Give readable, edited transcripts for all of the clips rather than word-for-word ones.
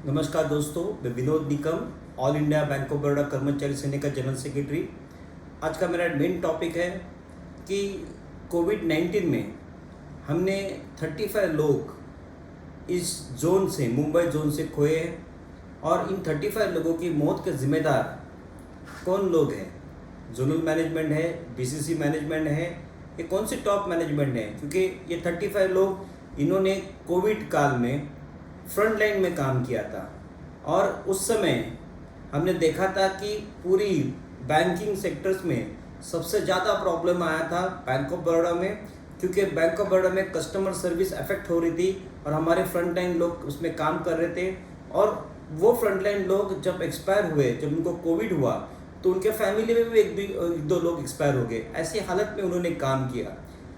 नमस्कार दोस्तों, मैं Vinod Nikam, all India bank of Baroda कर्मचारी संघ का जनरल सेक्रेटरी। आज का मेरा मेन टॉपिक है कि कोविड-19 में हमने 35 लोग इस जोन से, मुंबई जोन से खोए हैं और इन 35 लोगों की मौत के ज़िम्मेदार कौन लोग हैं? जोनल मैनेजमेंट है, बीसीसी मैनेजमेंट है, ये कौन सी टॉप मैनेजमेंट है? क्योंकि ये 35 लोग इन्होंने कोविड काल में फ्रंट लाइन में काम किया था और उस समय हमने देखा था कि पूरी बैंकिंग सेक्टर्स में सबसे ज़्यादा प्रॉब्लम आया था बैंक ऑफ बड़ौदा में, क्योंकि बैंक ऑफ बड़ौदा में कस्टमर सर्विस अफेक्ट हो रही थी और हमारे फ्रंट लाइन लोग उसमें काम कर रहे थे। और वो फ्रंट लाइन लोग जब एक्सपायर हुए, जब उनको कोविड हुआ, तो उनके फैमिली में भी एक दो लोग एक्सपायर हो गए। ऐसी हालत में उन्होंने काम किया।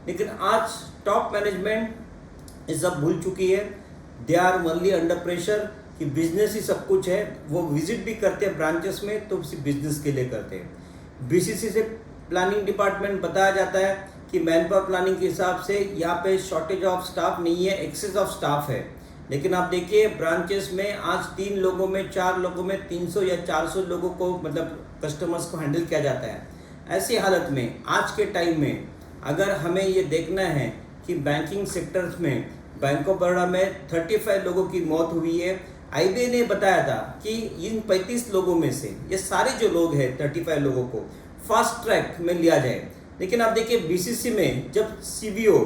लेकिन आज टॉप मैनेजमेंट ये सब भूल चुकी है। They are only under pressure कि बिजनेस ही सब कुछ है। वो विजिट भी करते हैं ब्रांचेस में तो सिर्फ बिजनेस के लिए करते हैं। बीसीसी से प्लानिंग डिपार्टमेंट बताया जाता है कि मैन पावर प्लानिंग के हिसाब से यहाँ पे शॉर्टेज ऑफ स्टाफ नहीं है, एक्सेस ऑफ स्टाफ है। लेकिन आप देखिए ब्रांचेस में आज 3 लोगों में, 4 लोगों में 300 या 400 लोगों को मतलब कस्टमर्स को हैंडल किया जाता है। ऐसी हालत में आज के टाइम में अगर हमें ये देखना है कि बैंकिंग सेक्टर्स में बैंक ऑफ बड़ौदा में 35 लोगों की मौत हुई है। आईबीआई ने बताया था कि इन 35 लोगों में से ये सारे जो लोग हैं 35 लोगों को फास्ट ट्रैक में लिया जाए। लेकिन आप देखिए बीसीसी में जब सीवीओ,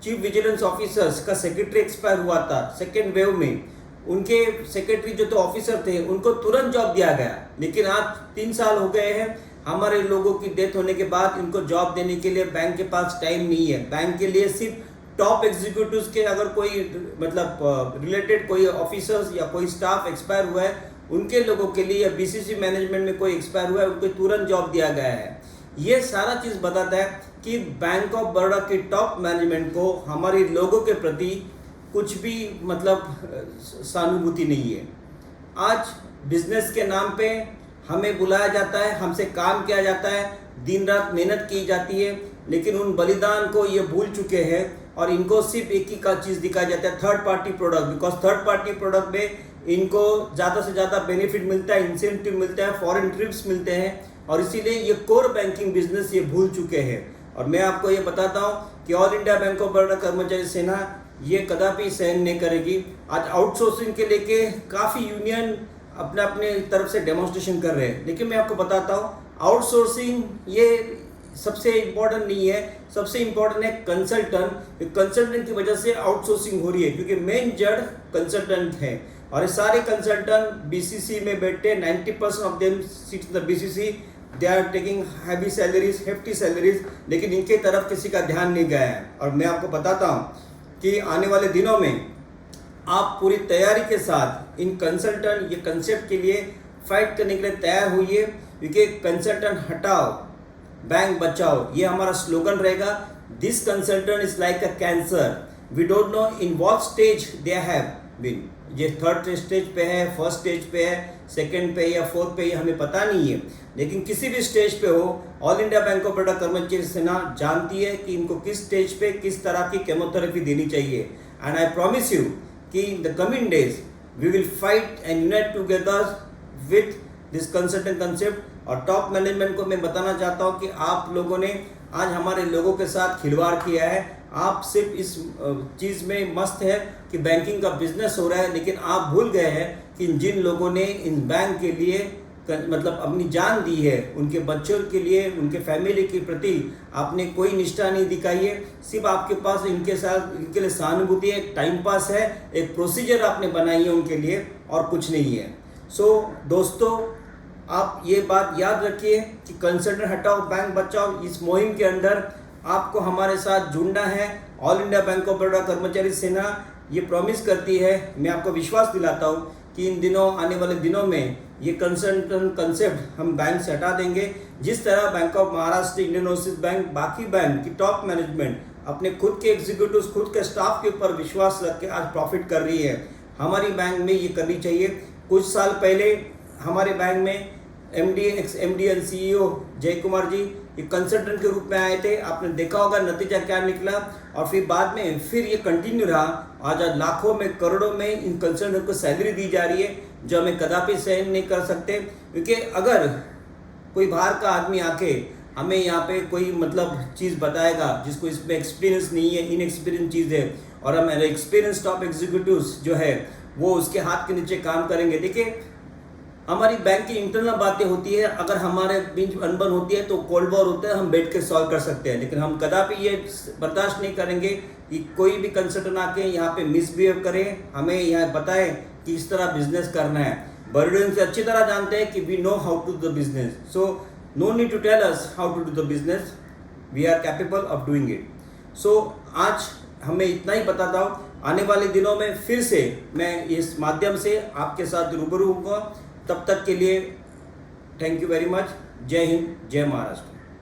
चीफ विजिलेंस ऑफिसर्स का सेक्रेटरी एक्सपायर हुआ था सेकेंड वेव में, उनके सेक्रेटरी जो तो ऑफिसर थे उनको तुरंत जॉब दिया गया। लेकिन आज 3 साल हो गए हैं, हमारे लोगों की डेथ होने के बाद इनको जॉब देने के लिए बैंक के पास टाइम नहीं है। बैंक के लिए सिर्फ टॉप एग्जीक्यूटिव्स के अगर कोई मतलब रिलेटेड कोई ऑफिसर्स या कोई स्टाफ एक्सपायर हुआ है, उनके लोगों के लिए या बीसीसी मैनेजमेंट में कोई एक्सपायर हुआ है, उनको तुरंत जॉब दिया गया है। ये सारा चीज़ बताता है कि बैंक ऑफ बड़ौदा की टॉप मैनेजमेंट को हमारे लोगों के प्रति कुछ भी मतलब सहानुभूति नहीं है। आज बिजनेस के नाम पे हमें बुलाया जाता है, हमसे काम किया जाता है, दिन रात मेहनत की जाती है, लेकिन उन बलिदान को ये भूल चुके हैं और इनको सिर्फ एक ही का चीज़ दिखाया जाता है, third party product. Because third party product में इनको ज़्यादा से ज़्यादा बेनिफिट मिलता है, इंसेंटिव मिलता है, फॉरेन ट्रिप्स मिलते हैं और इसीलिए ये कोर बैंकिंग बिजनेस ये भूल चुके हैं। और मैं आपको ये बताता हूँ कि all India bank of Baroda कर्मचारी सेना ये कदापि सहन नहीं करेगी। आज आउटसोर्सिंग के लेके काफ़ी यूनियन अपने अपने तरफ से डेमोन्स्ट्रेशन कर रहे हैं, लेकिन मैं आपको बताता हूँ आउटसोर्सिंग ये सबसे इम्पोर्टेंट नहीं है। सबसे इम्पोर्टेंट है कंसल्टेंट। कंसल्टेंट की वजह से आउटसोर्सिंग हो रही है, क्योंकि मेन जड़ कंसल्टेंट है और ये सारे कंसल्टेंट बीसीसी में बैठे 90% of them sits in the BCC. They are taking heavy salaries, hefty salaries, लेकिन इनके तरफ किसी का ध्यान नहीं गया है। और मैं आपको बताता हूँ कि आने वाले दिनों में आप पूरी तैयारी के साथ इन कंसल्टेंट ये कंसेप्ट के लिए फाइट करने के लिए तैयार हुई है, क्योंकि कंसल्टेंट हटाओ बैंक बचाओ, ये हमारा स्लोगन रहेगा। This consultant is like a cancer, we don't know in what stage they have been. ये थर्ड स्टेज पे है, फर्स्ट स्टेज पे है, सेकंड पे या फोर्थ पे, ये हमें पता नहीं है। लेकिन किसी भी स्टेज पे हो, all India bank of Baroda कर्मचारी सेना जानती है कि इनको किस स्टेज पे किस तरह की केमोथेरेपी देनी चाहिए। एंड आई प्रॉमिस यू कि in the coming days we will fight and unite together with this consultant concept. और टॉप मैनेजमेंट को मैं बताना चाहता हूं कि आप लोगों ने आज हमारे लोगों के साथ खिलवाड़ किया है। आप सिर्फ इस चीज़ में मस्त है कि बैंकिंग का बिजनेस हो रहा है, लेकिन आप भूल गए हैं कि जिन लोगों ने इन बैंक के लिए मतलब अपनी जान दी है, उनके बच्चों के लिए, उनके फैमिली के प्रति आपने कोई निष्ठा नहीं दिखाई है। सिर्फ आपके पास इनके साथ इनके लिए सहानुभूति है, टाइम पास है, एक प्रोसीजर आपने बनाई है उनके लिए और कुछ नहीं है। सो दोस्तों, आप ये बात याद रखिए कि कंसल्टेंट हटाओ बैंक बचाओ, इस मुहिम के अंदर आपको हमारे साथ जुड़ना है। All India bank of Baroda कर्मचारी सेना ये प्रॉमिस करती है, मैं आपको विश्वास दिलाता हूँ कि इन दिनों, आने वाले दिनों में ये कंसल्टेंट कंसेप्ट हम बैंक से हटा देंगे। जिस तरह bank of Maharashtra, Indian overseas bank, बाकी बैंक की टॉप मैनेजमेंट अपने खुद के एग्जीक्यूटिव्स, खुद के स्टाफ के ऊपर विश्वास रख के आज प्रॉफिट कर रही है, हमारी बैंक में ये करनी चाहिए। कुछ साल पहले हमारे बैंक में MD x MD and CEO जय कुमार जी ये कंसल्टेंट के रूप में आए थे। आपने देखा होगा नतीजा क्या निकला, और फिर बाद में फिर ये कंटिन्यू रहा। आज लाखों में करोड़ों में इन कंसल्टेंट को सैलरी दी जा रही है, जो हमें कदापि सहन नहीं कर सकते। क्योंकि अगर कोई बाहर का आदमी आके हमें यहाँ पे कोई मतलब चीज़ बताएगा जिसको इसमें एक्सपीरियंस नहीं है, इनएक्सपीरियंस चीज़ है, और हमारे एक्सपीरियंस टॉप एग्जीक्यूटिव्स जो है वो उसके हाथ के नीचे काम करेंगे। देखिए हमारी बैंक की इंटरनल बातें होती है, अगर हमारे बीच अनबन होती है तो कोल्ड वॉर होता है, हम बैठ के सॉल्व कर सकते हैं। लेकिन हम कदापि ये बर्दाश्त नहीं करेंगे कि कोई भी कंसल्टेंट आके यहाँ पे मिसबिहेव करे, हमें यहाँ बताए कि इस तरह बिजनेस करना है। बर्डन से अच्छी तरह जानते हैं कि we know how to do the business, so no need to tell us how to do the business, we are capable of doing it. So आज हमें इतना ही बताता हूँ, आने वाले दिनों में फिर से मैं इस माध्यम से आपके साथ रूबरू होऊंगा। तब तक के लिए थैंक यू वेरी मच। जय हिंद, जय महाराष्ट्र।